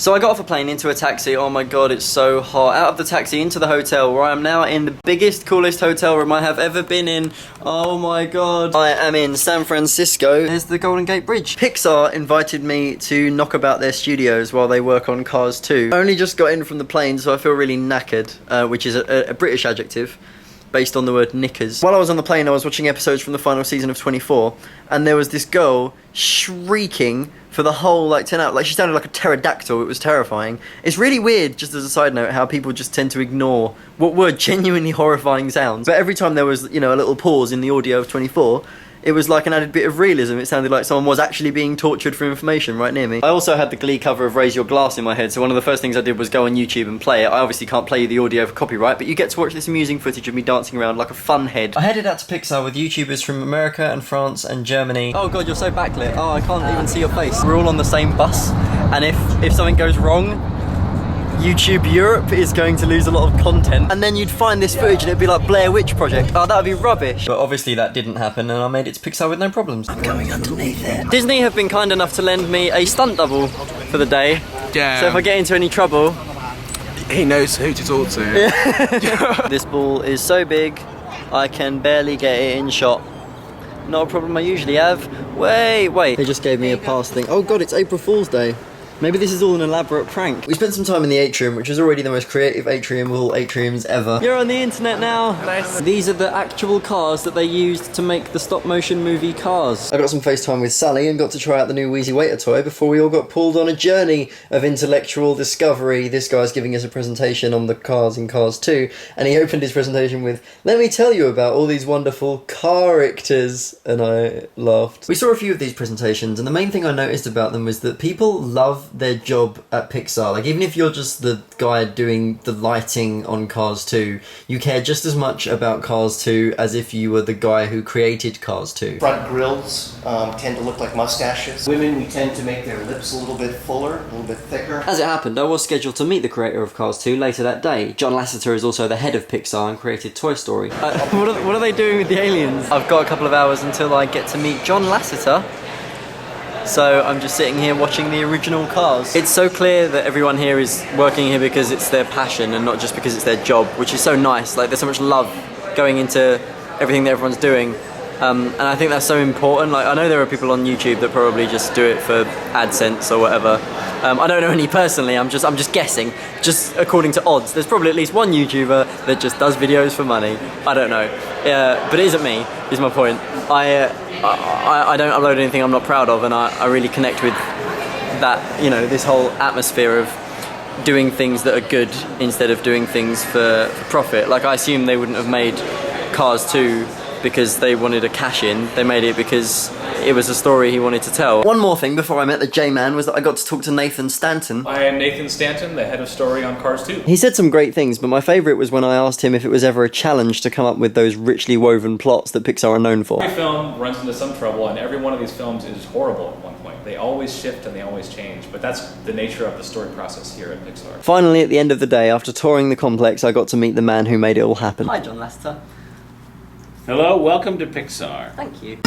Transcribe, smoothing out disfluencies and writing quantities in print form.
So I got off a plane into a taxi. Oh my god, it's so hot. Out of the taxi into the hotel, where I am now in the biggest, coolest hotel room I have ever been in. Oh my god. I am in San Francisco. There's the Golden Gate Bridge. Pixar invited me to knock about their studios while they work on Cars 2. I only just got in from the plane, so I feel really knackered, which is a British adjective, based on the word knickers. While I was on the plane, I was watching episodes from the final season of 24, and there was this girl shrieking for the whole, 10 hours. Like, she sounded like a pterodactyl. It was terrifying. It's really weird, just as a side note, how people just tend to ignore what were genuinely horrifying sounds. But every time there was, a little pause in the audio of 24, it was like an added bit of realism. It sounded like someone was actually being tortured for information right near me. I also had the Glee cover of Raise Your Glass in my head, so one of the first things I did was go on YouTube and play it. I obviously can't play the audio for copyright, but you get to watch this amusing footage of me dancing around like a fun head. I headed out to Pixar with YouTubers from America and France and Germany. Oh god, you're so backlit. Oh, I can't even see your face. We're all on the same bus, and if something goes wrong, YouTube Europe is going to lose a lot of content, and then you'd find this footage and it'd be like Blair Witch Project. Oh, that would be rubbish. But obviously that didn't happen, and I made it to Pixar with no problems. I'm coming underneath it. Disney have been kind enough to lend me a stunt double for the day. Yeah. So if I get into any trouble, he knows who to talk to. Yeah. This ball is so big, I can barely get it in shot. Not a problem I usually have. Wait. They just gave me a pass thing. Oh god, it's April Fool's Day. Maybe this is all an elaborate prank. We spent some time in the atrium, which is already the most creative atrium of all atriums ever. You're on the internet now. Nice. These are the actual cars that they used to make the stop motion movie Cars. I got some FaceTime with Sally and got to try out the new Wheezy Waiter toy before we all got pulled on a journey of intellectual discovery. This guy's giving us a presentation on the cars in Cars 2, and he opened his presentation with, "Let me tell you about all these wonderful characters," and I laughed. We saw a few of these presentations, and the main thing I noticed about them was that people love their job at Pixar. Like, even if you're just the guy doing the lighting on Cars 2, you care just as much about Cars 2 as if you were the guy who created Cars 2. Front grills tend to look like mustaches. Women, we tend to make their lips a little bit fuller, a little bit thicker. As it happened, I was scheduled to meet the creator of Cars 2 later that day. John Lasseter is also the head of Pixar and created Toy Story. What are they doing with the aliens? I've got a couple of hours until I get to meet John Lasseter. So I'm just sitting here watching the original Cars. It's so clear that everyone here is working here because it's their passion and not just because it's their job, which is so nice. Like, there's so much love going into everything that everyone's doing. And I think that's so important. Like, I know there are people on YouTube that probably just do it for AdSense or whatever. I don't know any personally, I'm just guessing. Just according to odds, there's probably at least one YouTuber that just does videos for money. I don't know. But it isn't me, is my point. I don't upload anything I'm not proud of, and I really connect with that, this whole atmosphere of doing things that are good instead of doing things for profit. Like, I assume they wouldn't have made Cars 2 because they wanted a cash in. They made it because it was a story he wanted to tell. One more thing before I met the J-Man was that I got to talk to Nathan Stanton. I am Nathan Stanton, the head of story on Cars 2. He said some great things, but my favourite was when I asked him if it was ever a challenge to come up with those richly woven plots that Pixar are known for. Every film runs into some trouble, and every one of these films is horrible at one point. They always shift and they always change, but that's the nature of the story process here at Pixar. Finally, at the end of the day, after touring the complex, I got to meet the man who made it all happen. Hi, John Lasseter. Hello, welcome to Pixar. Thank you.